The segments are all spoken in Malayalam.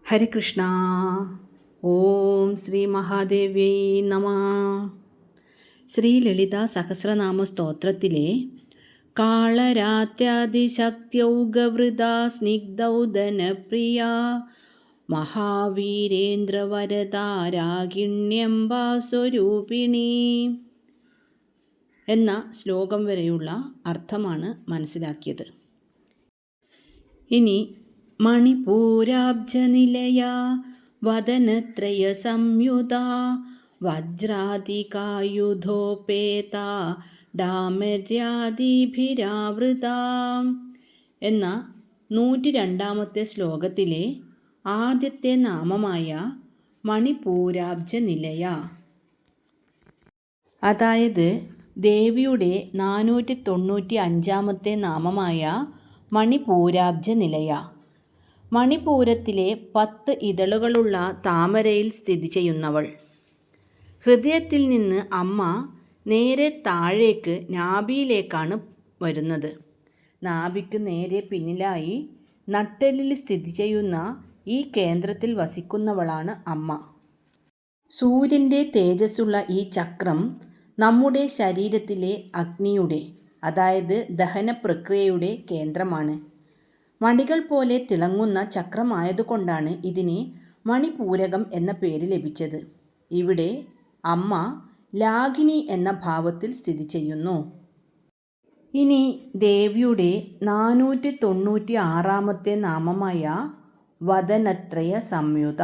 ഹരികൃഷ്ണ. ഓം ശ്രീ മഹാദേവ്യൈ നമ. ശ്രീ ലളിത സഹസ്രനാമ സ്തോത്രത്തിലെ കാളരാത്യാദിശക്ത്യൗഗവൃതാ സ്നിഗ്ധൗദനപ്രിയ മഹാവീരേന്ദ്രവരദാരാഗിണ്യംബാസ്വരൂപിണി എന്ന ശ്ലോകം വരെയുള്ള അർത്ഥമാണ് മനസ്സിലാക്കിയത്. ഇനി മണിപൂരാബ്ജനിലയ വദനത്രയ സംയുത വജ്രാധികായുധോപേത ഡാമര്യാദിഭിരാവൃത എന്ന 102 ശ്ലോകത്തിലെ ആദ്യത്തെ നാമമായ മണിപൂരാബ്ജനിലയ, അതായത് ദേവിയുടെ 495 നാമമായ മണിപൂരാബ്ജനിലയ, മണിപൂരത്തിലെ 10 ഇതളുകളുള്ള താമരയിൽ സ്ഥിതി ചെയ്യുന്നവൾ. ഹൃദയത്തിൽ നിന്ന് അമ്മ നേരെ താഴേക്ക് നാഭിയിലേക്കാണ് വരുന്നത്. നാഭിക്ക് നേരെ പിന്നിലായി നട്ടെല്ലിൽ സ്ഥിതി ചെയ്യുന്ന ഈ കേന്ദ്രത്തിൽ വസിക്കുന്നവളാണ് അമ്മ. സൂര്യൻ്റെ തേജസ്സുള്ള ഈ ചക്രം നമ്മുടെ ശരീരത്തിലെ അഗ്നിയുടെ, അതായത് ദഹന പ്രക്രിയയുടെ കേന്ദ്രമാണ്. മണികൾ പോലെ തിളങ്ങുന്ന ചക്രമായതുകൊണ്ടാണ് ഇതിന് മണിപൂരകം എന്ന പേര് ലഭിച്ചത്. ഇവിടെ അമ്മ ലാഗിനി എന്ന ഭാവത്തിൽ സ്ഥിതി ചെയ്യുന്നു. ഇനി ദേവിയുടെ 496 നാമമായ വദനത്രയ സംയുത,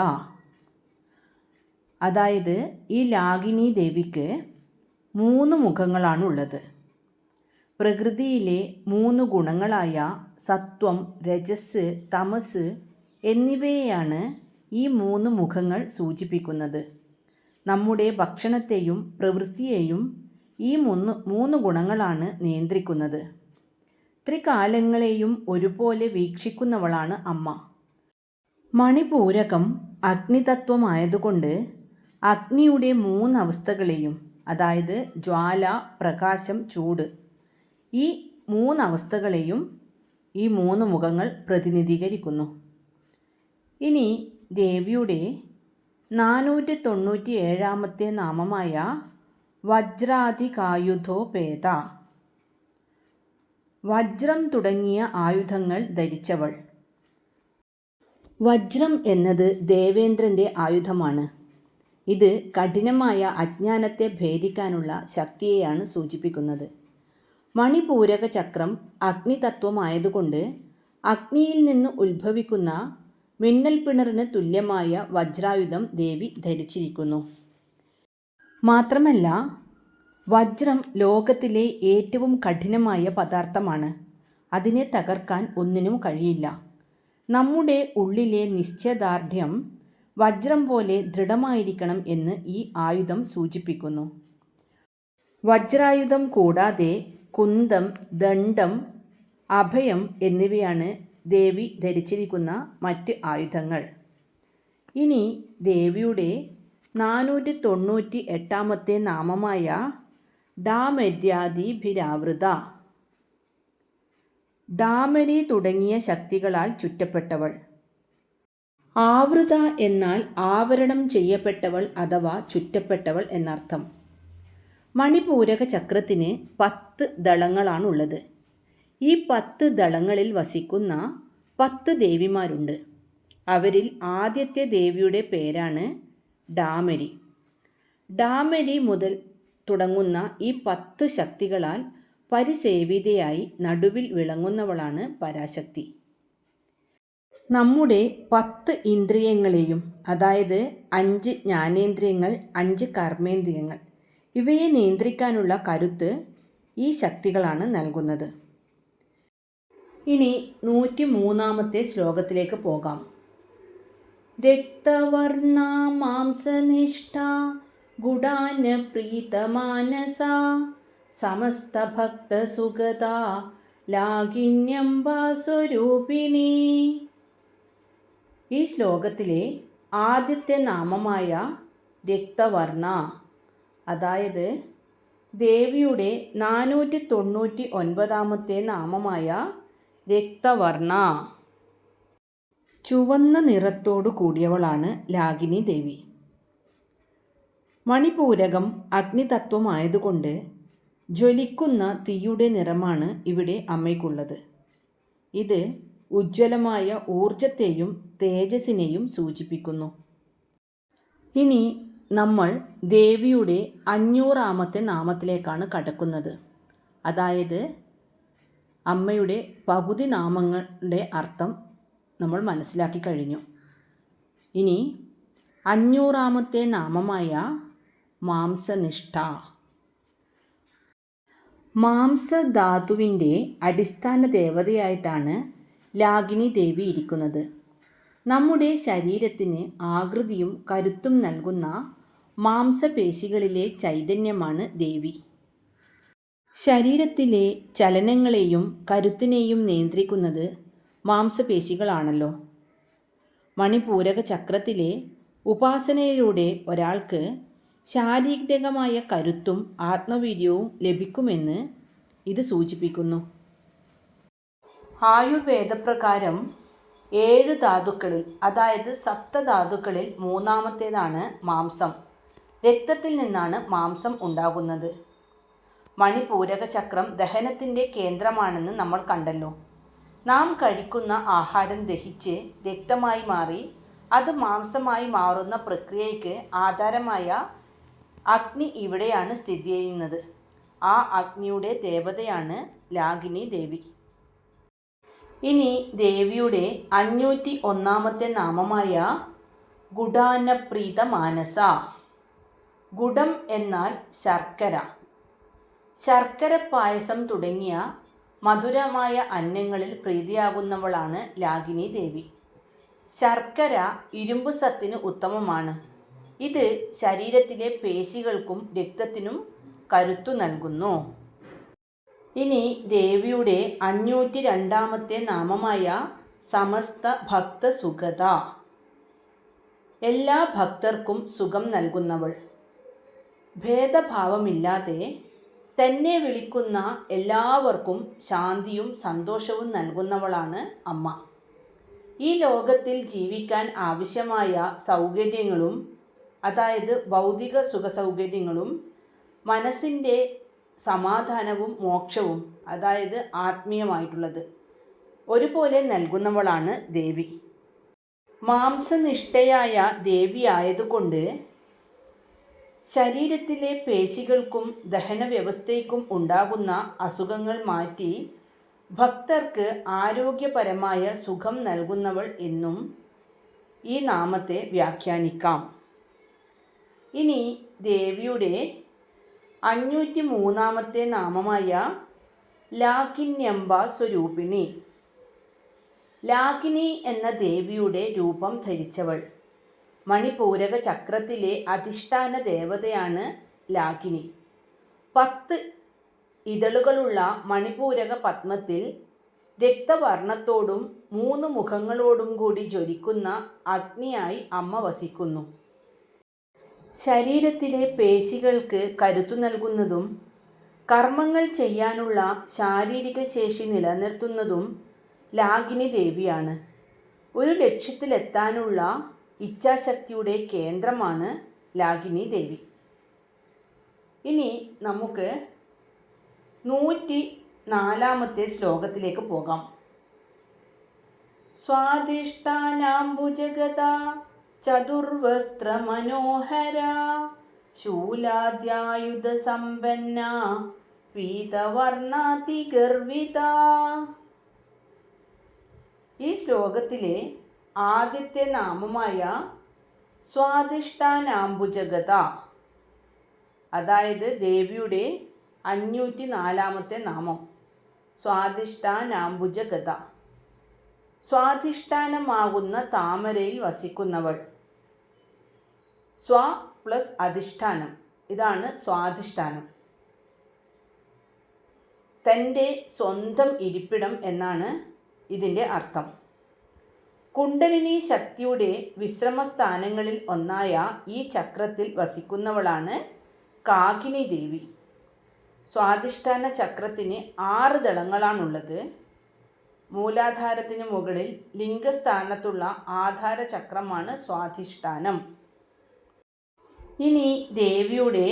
അതായത് ഈ ലാഗിനി ദേവിക്ക് 3 മുഖങ്ങളാണുള്ളത്. പ്രകൃതിയിലെ 3 ഗുണങ്ങളായ സത്വം, രജസ്, തമസ് എന്നിവയെയാണ് ഈ 3 മുഖങ്ങൾ സൂചിപ്പിക്കുന്നത്. നമ്മുടെ ഭക്ഷണത്തെയും പ്രവൃത്തിയെയും ഈ 3 ഗുണങ്ങളാണ് നിയന്ത്രിക്കുന്നത്. ത്രികാലങ്ങളെയും ഒരുപോലെ വീക്ഷിക്കുന്നവളാണ് അമ്മ. മണിപൂരകം അഗ്നിതത്വമായതുകൊണ്ട് അഗ്നിയുടെ 3 അവസ്ഥകളെയും, അതായത് ജ്വാല, പ്രകാശം, ചൂട്, ഈ 3 അവസ്ഥകളെയും ഈ 3 മുഖങ്ങൾ പ്രതിനിധീകരിക്കുന്നു. ഇനി ദേവിയുടെ 497 നാമമായ വജ്രാധികായുധോപേത, വജ്രം തുടങ്ങിയ ആയുധങ്ങൾ ധരിച്ചവൾ. വജ്രം എന്നത് ദേവേന്ദ്രൻ്റെ ആയുധമാണ്. ഇത് കഠിനമായ അജ്ഞാനത്തെ ഭേദിക്കാനുള്ള ശക്തിയെയാണ് സൂചിപ്പിക്കുന്നത്. മണിപൂരക ചക്രം അഗ്നിതത്വമായതുകൊണ്ട് അഗ്നിയിൽ നിന്ന് ഉത്ഭവിക്കുന്ന മിന്നൽ പിണറിന് തുല്യമായ വജ്രായുധം ദേവി ധരിച്ചിരിക്കുന്നു. മാത്രമല്ല, വജ്രം ലോകത്തിലെ ഏറ്റവും കഠിനമായ പദാർത്ഥമാണ്. അതിനെ തകർക്കാൻ ഒന്നിനും കഴിയില്ല. നമ്മുടെ ഉള്ളിലെ നിശ്ചയദാർഢ്യം വജ്രം പോലെ ദൃഢമായിരിക്കണം എന്ന് ഈ ആയുധം സൂചിപ്പിക്കുന്നു. വജ്രായുധം കൂടാതെ കുന്തം, ദണ്ഡം, അഭയം എന്നിവയാണ് ദേവി ധരിച്ചിരിക്കുന്ന മറ്റ് ആയുധങ്ങൾ. ഇനി ദേവിയുടെ 498 നാമമായ ഡാമര്യാദിഭിരാവൃത, ഡാമരി തുടങ്ങിയ ശക്തികളാൽ ചുറ്റപ്പെട്ടവൾ. ആവൃത എന്നാൽ ആവരണം ചെയ്യപ്പെട്ടവൾ അഥവാ ചുറ്റപ്പെട്ടവൾ എന്നർത്ഥം. മണിപൂരക ചക്രത്തിന് 10 ദളങ്ങളാണുള്ളത്. ഈ 10 ദളങ്ങളിൽ വസിക്കുന്ന 10 ദേവിമാരുണ്ട്. അവരിൽ ആദ്യത്തെ ദേവിയുടെ പേരാണ് ഡാമരി. ഡാമരി മുതൽ തുടങ്ങുന്ന ഈ 10 ശക്തികളാൽ പരിസേവിതയായി നടുവിൽ വിളങ്ങുന്നവളാണ് പരാശക്തി. നമ്മുടെ 10 ഇന്ദ്രിയങ്ങളെയും, അതായത് 5 ജ്ഞാനേന്ദ്രിയങ്ങൾ, 5 കർമ്മേന്ദ്രിയങ്ങൾ, ഇവയെ നിയന്ത്രിക്കാനുള്ള കരുത്ത് ഈ ശക്തികളാണ് നൽകുന്നത്. ഇനി 103 ശ്ലോകത്തിലേക്ക് പോകാം. രക്തവർണ മാംസനിഷ്ഠ ഗുഡാന പ്രീതമാനസ സമസ്തഭക്ത സുഗത ലാഗിന്യംബാസ്വരൂപിണി. ഈ ശ്ലോകത്തിലെ ആദ്യത്തെ നാമമായ രക്തവർണ, അതായത് ദേവിയുടെ 499 നാമമായ രക്തവർണ, ചുവന്ന നിറത്തോടു കൂടിയവളാണ് ലാഗിനി ദേവി. മണിപൂരകം അഗ്നിതത്വമായതുകൊണ്ട് ജ്വലിക്കുന്ന തീയുടെ നിറമാണ് ഇവിടെ അമ്മയ്ക്കുള്ളത്. ഇത് ഉജ്ജ്വലമായ ഊർജത്തെയും തേജസ്സിനെയും സൂചിപ്പിക്കുന്നു. ഇനി നമ്മൾ ദേവിയുടെ 500ാമത്തെ നാമത്തിലേക്കാണ് കടക്കുന്നത്. അതായത് അമ്മയുടെ പകുതി നാമങ്ങളുടെ അർത്ഥം നമ്മൾ മനസ്സിലാക്കി കഴിഞ്ഞു. ഇനി 500ാമത്തെ നാമമായ മാംസനിഷ്ഠ. മാംസധാതുവിൻ്റെ അടിസ്ഥാന ദേവതയായിട്ടാണ് ലാഗിനി ദേവി ഇരിക്കുന്നത്. നമ്മുടെ ശരീരത്തിന് ആകൃതിയും കരുത്തും നൽകുന്ന മാംസപേശികളിലെ ചൈതന്യമാണ് ദേവി. ശരീരത്തിലെ ചലനങ്ങളെയും കരുത്തിനെയും നിയന്ത്രിക്കുന്നത് മാംസപേശികളാണല്ലോ. മണിപൂരക ചക്രത്തിലെ ഉപാസനയിലൂടെ ഒരാൾക്ക് ശാരീരികമായ കരുത്തും ആത്മവീര്യവും ലഭിക്കുമെന്ന് ഇത് സൂചിപ്പിക്കുന്നു. ആയുർവേദപ്രകാരം 7 ധാതുക്കളിൽ, അതായത് സപ്തധാതുക്കളിൽ 3ാമത്തേതാണ് മാംസം. രക്തത്തിൽ നിന്നാണ് മാംസം ഉണ്ടാകുന്നത്. മണിപൂരക ചക്രം ദഹനത്തിൻ്റെ കേന്ദ്രമാണെന്ന് നമ്മൾ കണ്ടല്ലോ. നാം കഴിക്കുന്ന ആഹാരം ദഹിച്ച് രക്തമായി മാറി അത് മാംസമായി മാറുന്ന പ്രക്രിയയ്ക്ക് ആധാരമായ അഗ്നി ഇവിടെയാണ് സ്ഥിതി ചെയ്യുന്നത്. ആ അഗ്നിയുടെ ദേവതയാണ് ലാഗിനി ദേവി. ഇനി ദേവിയുടെ 501ാമത്തെ നാമമായ ഗുഡാനപ്രീത മാനസ. ഗുഡം എന്നാൽ ശർക്കര. ശർക്കര പായസം തുടങ്ങിയ മധുരമായ അന്നങ്ങളിൽ പ്രീതിയാകുന്നവളാണ് ലാഗിനി ദേവി. ശർക്കര ഇരുമ്പ് സത്തിന് ഉത്തമമാണ്. ഇത് ശരീരത്തിലെ പേശികൾക്കും രക്തത്തിനും കരുത്തു നൽകുന്നു. ഇനി ദേവിയുടെ 502ാമത്തെ നാമമായ സമസ്ത ഭക്ത സുഖത. എല്ലാ ഭക്തർക്കും സുഖം നൽകുന്നവൾ. ഭേദഭാവമില്ലാതെ തന്നെ വിളിക്കുന്ന എല്ലാവർക്കും ശാന്തിയും സന്തോഷവും നൽകുന്നവളാണ് അമ്മ. ഈ ലോകത്തിൽ ജീവിക്കാൻ ആവശ്യമായ സൗകര്യങ്ങളും, അതായത് ഭൗതിക സുഖസൗകര്യങ്ങളും മനസ്സിൻ്റെ സമാധാനവും മോക്ഷവും, അതായത് ആത്മീയമായിട്ടുള്ളത്, ഒരുപോലെ നൽകുന്നവളാണ് ദേവി. മാംസനിഷ്ഠയായ ദേവിയായതുകൊണ്ട് ശരീരത്തിലെ പേശികൾക്കും ദഹനവ്യവസ്ഥയ്ക്കും ഉണ്ടാകുന്ന അസുഖങ്ങൾ മാറ്റി ഭക്തർക്ക് ആരോഗ്യപരമായ സുഖം നൽകുന്നവൾ എന്നും ഈ നാമത്തെ വ്യാഖ്യാനിക്കാം. ഇനി ദേവിയുടെ 503ാമത്തെ നാമമായ ലാകിന്യംബ സ്വരൂപിണി. ലാകിനി എന്ന ദേവിയുടെ രൂപം ധരിച്ചവൾ. മണിപൂരക ചക്രത്തിലെ അധിഷ്ഠാന ദേവതയാണ് ലാകിനി. 10 ഇതളുകളുള്ള മണിപൂരക പത്മത്തിൽ രക്തവർണ്ണത്തോടും 3 മുഖങ്ങളോടും കൂടി ജ്വലിക്കുന്ന അഗ്നിയായി അമ്മ വസിക്കുന്നു. ശരീരത്തിലെ പേശികൾക്ക് കരുത്തു നൽകുന്നതും കർമ്മങ്ങൾ ചെയ്യാനുള്ള ശാരീരിക ശേഷി നിലനിർത്തുന്നതും ലാഗിനി ദേവിയാണ്. ഒരു ലക്ഷ്യത്തിലെത്താനുള്ള ഇച്ഛാശക്തിയുടെ കേന്ദ്രമാണ് ലാഗിനി ദേവി. ഇനി നമുക്ക് 104ാമത്തെ ശ്ലോകത്തിലേക്ക് പോകാം. സ്വാദിഷ്ഠാനാംബുജഗത ചതുർവക്ത്ര മനോഹര ശൂലാദ്യായുധ സമ്പന്ന പീതവർണാതിഗർവിത. ഈ ശ്ലോകത്തിലെ ആദ്യത്തെ നാമമായ സ്വാദിഷ്ഠാനാംബുജഗത, അതായത് ദേവിയുടെ 504ാമത്തെ നാമം സ്വാദിഷ്ഠാനാംബുജഗത. സ്വാധിഷ്ഠാനമാകുന്ന താമരയിൽ വസിക്കുന്നവൾ. സ്വ പ്ലസ് അധിഷ്ഠാനം, ഇതാണ് സ്വാധിഷ്ഠാനം. തൻ്റെ സ്വന്തം ഇരിപ്പിടം എന്നാണ് ഇതിൻ്റെ അർത്ഥം. കുണ്ടലിനി ശക്തിയുടെ വിശ്രമസ്ഥാനങ്ങളിൽ ഒന്നായ ഈ ചക്രത്തിൽ വസിക്കുന്നവളാണ് കാകിനി ദേവി. സ്വാധിഷ്ഠാന ചക്രത്തിന് 6 ദളങ്ങളാണുള്ളത്. മൂലാധാരത്തിന് മുകളിൽ ലിംഗസ്ഥാനത്തുള്ള ആധാര ചക്രമാണ് സ്വാധിഷ്ഠാനം. ഇനി ദേവിയുടെ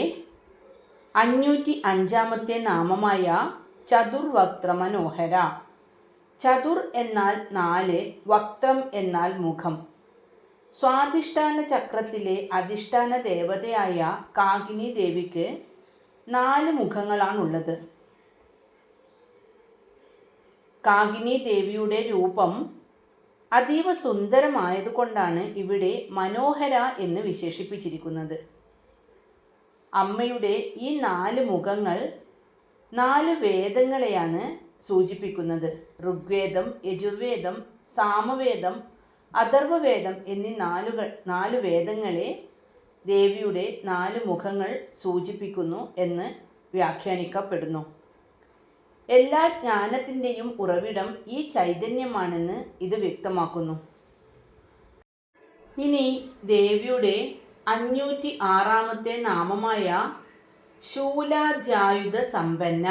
505 നാമമായ ചതുർവക്ത്ര മനോഹര. ചതുർ എന്നാൽ 4, വക്ത്രം എന്നാൽ മുഖം. സ്വാധിഷ്ഠാന ചക്രത്തിലെ അധിഷ്ഠാന ദേവതയായ കാകിനി ദേവിക്ക് 4 മുഖങ്ങളാണുള്ളത്. കാകിനി ദേവിയുടെ രൂപം അതീവ സുന്ദരമായതുകൊണ്ടാണ് ഇവിടെ മനോഹര എന്ന് വിശേഷിപ്പിച്ചിരിക്കുന്നത്. അമ്മയുടെ ഈ 4 മുഖങ്ങൾ 4 വേദങ്ങളെയാണ് സൂചിപ്പിക്കുന്നത്. ഋഗ്വേദം, യജുർവേദം, സാമവേദം, അഥർവവേദം എന്നീ 4 വേദങ്ങളെ ദേവിയുടെ 4 മുഖങ്ങൾ സൂചിപ്പിക്കുന്നു എന്ന് വ്യാഖ്യാനിക്കപ്പെടുന്നു. എല്ലാ ജ്ഞാനത്തിൻ്റെയും ഉറവിടം ഈ ചൈതന്യമാണെന്ന് ഇത് വ്യക്തമാക്കുന്നു. ഇനി ദേവിയുടെ 506 നാമമായ ശൂലാധ്യായുധ സമ്പന്ന.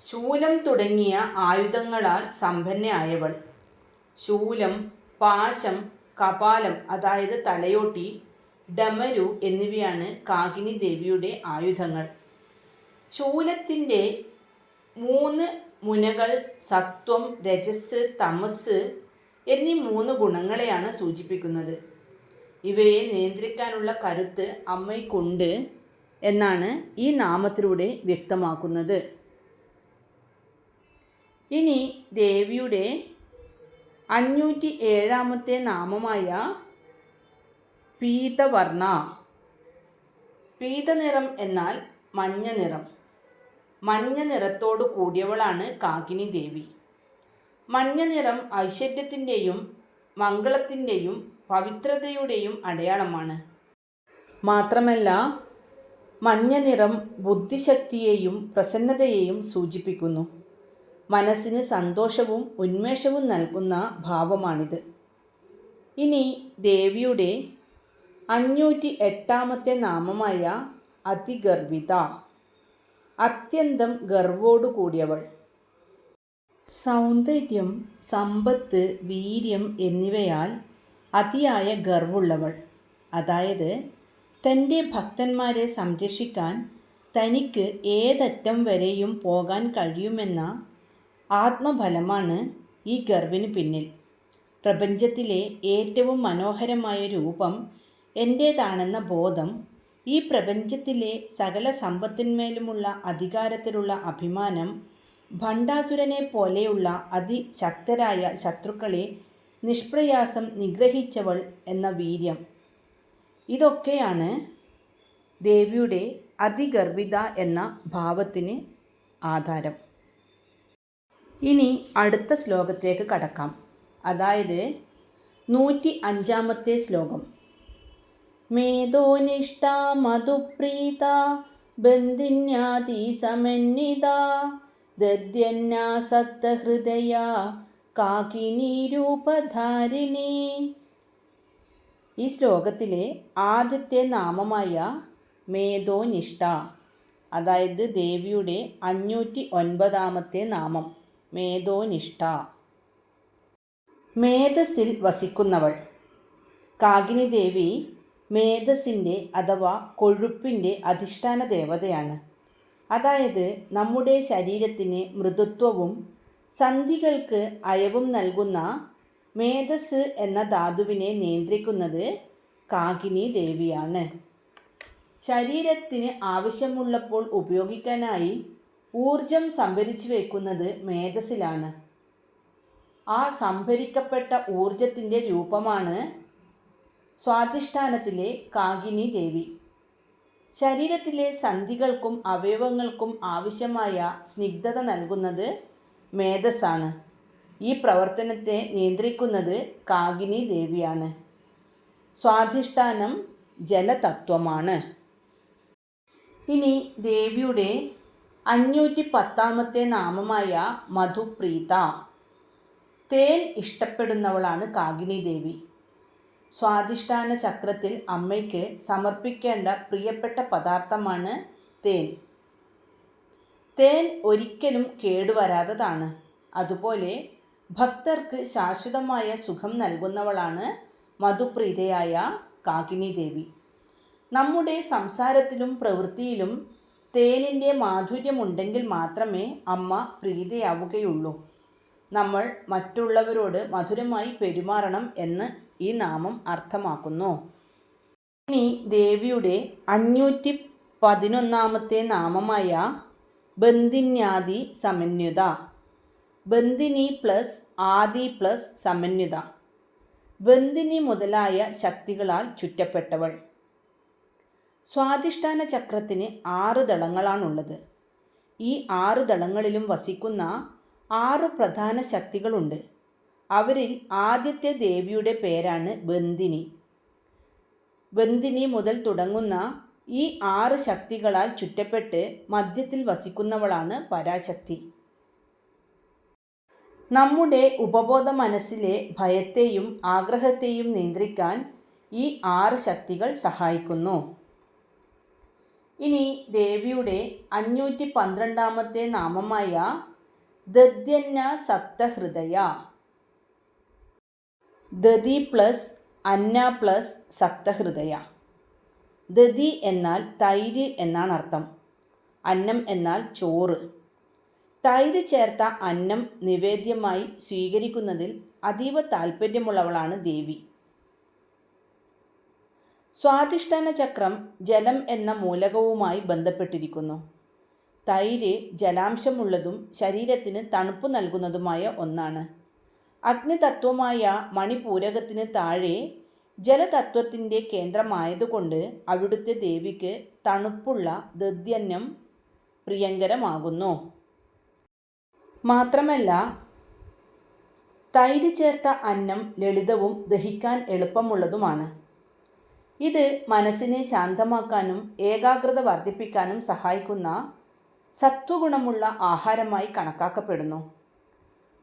ശൂലം തുടങ്ങിയ ആയുധങ്ങളാൽ സമ്പന്നയായവൾ. ശൂലം, പാശം, കപാലം അതായത് തലയോട്ടി, ഡമരു എന്നിവയാണ് കാകിനി ദേവിയുടെ ആയുധങ്ങൾ. ശൂലത്തിൻ്റെ 3 മുനകൾ സത്വം, രജസ്, തമസ് എന്നീ 3 ഗുണങ്ങളെയാണ് സൂചിപ്പിക്കുന്നത്. ഇവയെ നിയന്ത്രിക്കാനുള്ള കരുത്ത് അമ്മയ്ക്കുണ്ട് എന്നാണ് ഈ നാമത്തിലൂടെ വ്യക്തമാക്കുന്നത്. ഇനി ദേവിയുടെ 507 നാമമായ പീതവർണ്ണ. പീതനിറം എന്നാൽ മഞ്ഞ നിറം. മഞ്ഞ നിറത്തോടു കൂടിയവളാണ് കാകിനി ദേവി. മഞ്ഞ നിറം ഐശ്വര്യത്തിൻ്റെയും മംഗളത്തിൻ്റെയും പവിത്രതയുടെയും അടയാളമാണ്. മാത്രമല്ല മഞ്ഞ നിറം ബുദ്ധിശക്തിയെയും പ്രസന്നതയെയും സൂചിപ്പിക്കുന്നു. മനസ്സിന് സന്തോഷവും ഉന്മേഷവും നൽകുന്ന ഭാവമാണിത്. ഇനി ദേവിയുടെ 508 നാമമായ അതിഗർവിത. അത്യന്തം ഗർവോടു കൂടിയവൾ. സൗന്ദര്യം, സമ്പത്ത്, വീര്യം എന്നിവയാൽ അതിയായ ഗർവുള്ളവൾ. അതായത് തൻ്റെ ഭക്തന്മാരെ സംരക്ഷിക്കാൻ തനിക്ക് ഏതറ്റം വരെയും പോകാൻ കഴിയുമെന്ന ആത്മബലമാണ് ഈ ഗർവിന് പിന്നിൽ. പ്രപഞ്ചത്തിലെ ഏറ്റവും മനോഹരമായ രൂപം എൻ്റേതാണെന്ന ബോധം, ഈ പ്രപഞ്ചത്തിലെ സകല സമ്പത്തിന്മേലുമുള്ള അധികാരത്തിലുള്ള അഭിമാനം, ഭണ്ഡാസുരനെ പോലെയുള്ള അതിശക്തരായ ശത്രുക്കളെ നിഷ്പ്രയാസം നിഗ്രഹിച്ചവൾ എന്ന വീര്യം, ഇതൊക്കെയാണ് ദേവിയുടെ അതിഗർവിത എന്ന ഭാവത്തിന് ആധാരം. ഇനി അടുത്ത ശ്ലോകത്തേക്ക് കടക്കാം. അതായത് 105 ശ്ലോകം. മേധോനിഷ്ഠ മധുപ്രീത ബന്ധിന്യാതി സമന്വിത ദദ്യന്നാസക്ത ഹൃദയ കാകിനി രൂപധാരിണി. ഈ ശ്ലോകത്തിലെ ആദ്യത്തെ നാമമായ മേധോനിഷ്ഠ, അതായത് ദേവിയുടെ 509 നാമം മേധോനിഷ്ഠ. മേധസ്സിൽ വസിക്കുന്നവൾ. കാകിനി ദേവി മേധസ്സിൻ്റെ അഥവാ കൊഴുപ്പിൻ്റെ അധിഷ്ഠാന ദേവതയാണ്. അതായത് നമ്മുടെ ശരീരത്തിന് മൃദുത്വവും സന്ധികൾക്ക് അയവും നൽകുന്ന മേധസ് എന്ന ധാതുവിനെ നിയന്ത്രിക്കുന്നത് കാകിനി ദേവിയാണ്. ശരീരത്തിന് ആവശ്യമുള്ളപ്പോൾ ഉപയോഗിക്കാനായി ഊർജം സംഭരിച്ചു വയ്ക്കുന്നത് മേധസ്സിലാണ്. ആ സംഭരിക്കപ്പെട്ട ഊർജത്തിൻ്റെ രൂപമാണ് സ്വാധിഷ്ഠാനത്തിലെ കാകിനി ദേവി. ശരീരത്തിലെ സന്ധികൾക്കും അവയവങ്ങൾക്കും ആവശ്യമായ സ്നിഗ്ധത നൽകുന്നത് മേധസ്സാണ്. ഈ പ്രവർത്തനത്തെ നിയന്ത്രിക്കുന്നത് കാകിനി ദേവിയാണ്. സ്വാധിഷ്ഠാനം ജലതത്വമാണ്. ഇനി ദേവിയുടെ 510 നാമമായ മധുപ്രീത. തേൻ ഇഷ്ടപ്പെടുന്നവളാണ് കാകിനി ദേവി. സ്വാധിഷ്ഠാന ചക്രത്തിൽ അമ്മയ്ക്ക് സമർപ്പിക്കേണ്ട പ്രിയപ്പെട്ട പദാർത്ഥമാണ് തേൻ. തേൻ ഒരിക്കലും കേടുവരാത്തതാണ്. അതുപോലെ ഭക്തർക്ക് ശാശ്വതമായ സുഖം നൽകുന്നവളാണ് മധുപ്രീതയായ കാകിനി ദേവി. നമ്മുടെ സംസാരത്തിലും പ്രവൃത്തിയിലും തേനിൻ്റെ മാധുര്യമുണ്ടെങ്കിൽ മാത്രമേ അമ്മ പ്രീതയാവുകയുള്ളൂ. നമ്മൾ മറ്റുള്ളവരോട് മധുരമായി പെരുമാറണം എന്ന് ഈ നാമം അർത്ഥമാക്കുന്നു. ഇനി ദേവിയുടെ 511 നാമമായ ബന്ധിന്യാദി സമന്വിത. ബന്ധിനി പ്ലസ് ആദി പ്ലസ് സമന്വിത. ബന്ധിനി മുതലായ ശക്തികളാൽ ചുറ്റപ്പെട്ടവൾ. സ്വാധിഷ്ഠാന ചക്രത്തിന് 6 ദളങ്ങളാണുള്ളത്. ഈ 6 ദളങ്ങളിലും വസിക്കുന്ന 6 പ്രധാന ശക്തികളുണ്ട്. അവരിൽ ആദ്യത്തെ ദേവിയുടെ പേരാണ് ബന്ധിനി. ബന്ധിനി മുതൽ തുടങ്ങുന്ന ഈ 6 ശക്തികളാൽ ചുറ്റപ്പെട്ട് മധ്യത്തിൽ വസിക്കുന്നവളാണ് പരാശക്തി. നമ്മുടെ ഉപബോധ മനസ്സിലെ ഭയത്തെയും ആഗ്രഹത്തെയും നിയന്ത്രിക്കാൻ ഈ 6 ശക്തികൾ സഹായിക്കുന്നു. ഇനി ദേവിയുടെ 512 നാമമായ ദധ്യന്ന സക്തഹൃദയ. ദധി പ്ലസ് അന്ന പ്ലസ് സക്തഹൃദയ. ദധി എന്നാൽ തൈര് എന്നാണ് അർത്ഥം. അന്നം എന്നാൽ ചോറ്. തൈര് ചേർത്ത അന്നം നിവേദ്യമായി സ്വീകരിക്കുന്നതിൽ അതീവ താൽപ്പര്യമുള്ളവളാണ് ദേവി. സ്വാധിഷ്ഠാന ചക്രം ജലം എന്ന മൂലകവുമായി ബന്ധപ്പെട്ടിരിക്കുന്നു. തൈര് ജലാംശമുള്ളതും ശരീരത്തിന് തണുപ്പ് നൽകുന്നതുമായ ഒന്നാണ്. അഗ്നിതത്വമായ മണിപൂരകത്തിന് താഴെ ജലതത്വത്തിൻ്റെ കേന്ദ്രമായതുകൊണ്ട് അവിടുത്തെ ദേവിക്ക് തണുപ്പുള്ള ദധ്യന്നം പ്രിയങ്കരമാകുന്നു. മാത്രമല്ല തൈര് ചേർത്ത അന്നം ലളിതവും ദഹിക്കാൻ എളുപ്പമുള്ളതുമാണ്. ഇത് മനസ്സിനെ ശാന്തമാക്കാനും ഏകാഗ്രത വർദ്ധിപ്പിക്കാനും സഹായിക്കുന്ന സത്വഗുണമുള്ള ആഹാരമായി കണക്കാക്കപ്പെടുന്നു.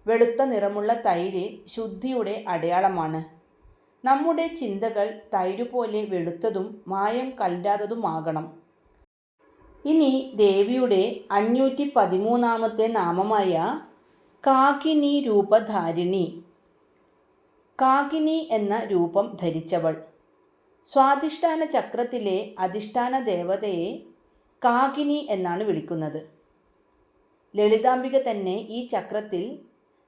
വെളുത്ത നിറമുള്ള തൈര് ശുദ്ധിയുടെ അടയാളമാണ്. നമ്മുടെ ചിന്തകൾ തൈര് പോലെ വെളുത്തതും മായം കലരാത്തതുമാകണം. ഇനി ദേവിയുടെ 513 നാമമായ കാകിനി രൂപധാരിണി. കാകിനി എന്ന രൂപം ധരിച്ചവൾ. സ്വാധിഷ്ഠാന ചക്രത്തിലെ അധിഷ്ഠാന ദേവതയെ കാകിനി എന്നാണ് വിളിക്കുന്നത്. ലളിതാംബിക തന്നെ ഈ ചക്രത്തിൽ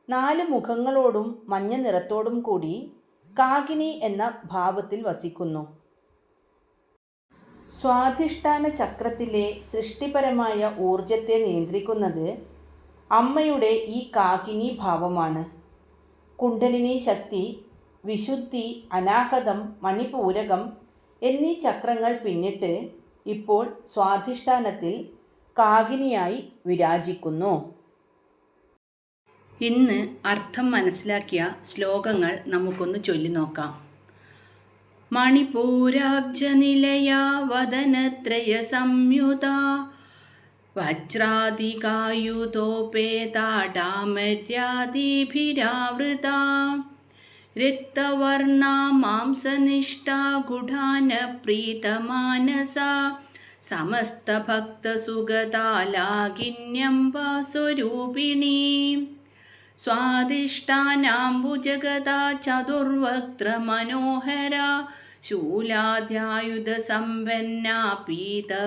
4 മുഖങ്ങളോടും മഞ്ഞ നിറത്തോടും കൂടി കാകിനി എന്ന ഭാവത്തിൽ വസിക്കുന്നു. സ്വാധിഷ്ഠാന ചക്രത്തിലെ സൃഷ്ടിപരമായ ഊർജത്തെ നിയന്ത്രിക്കുന്നത് അമ്മയുടെ ഈ കാകിനി ഭാവമാണ്. കുണ്ഡലിനി ശക്തി, വിശുദ്ധി, അനാഹതം, മണിപൂരകം എന്നീ ചക്രങ്ങൾ പിന്നിട്ട് ഇപ്പോൾ സ്വാധിഷ്ഠാനത്തിൽ കാകിനിയായി വിരാജിക്കുന്നു. ഇന്ന് അർത്ഥം മനസ്സിലാക്കിയ ശ്ലോകങ്ങൾ നമുക്കൊന്ന് ചൊല്ലി നോക്കാം. മണിപൂരാബ്ജനിലയാ വദനത്രയ സംയുത വജ്രാദികായുധോപേതാഡാമര്യാദിഭിരാവൃത രക്തവർണാ മാംസനിഷ്ഠാ ഗുഢാന പ്രീതമാനസ സമസ്തഭക്തസുഗതാലാകിന്യംബാ സ്വരൂപിണീ സ്വാധിഷ്ഠാനാംബുജഗദാ ചതുർവക്ത്രമനോഹരാ ശൂലാദ്യായുധസമ്പന്നാ പീതവർണാതിഗർവിതാ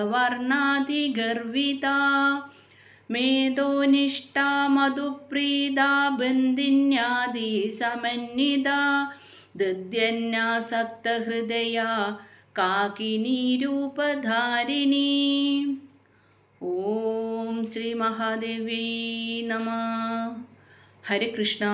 മേധോനിഷ്ഠാ മധുപ്രീതാ ബന്ധിന്യാദി സമന്വിതാ ദധ്യന്നാസക്തഹൃദയാ കാകിനി രൂപധാരിണി. ഓം ശ്രീ മഹാദേവ്യൈ നമഃ. ഹരേ കൃഷ്ണ.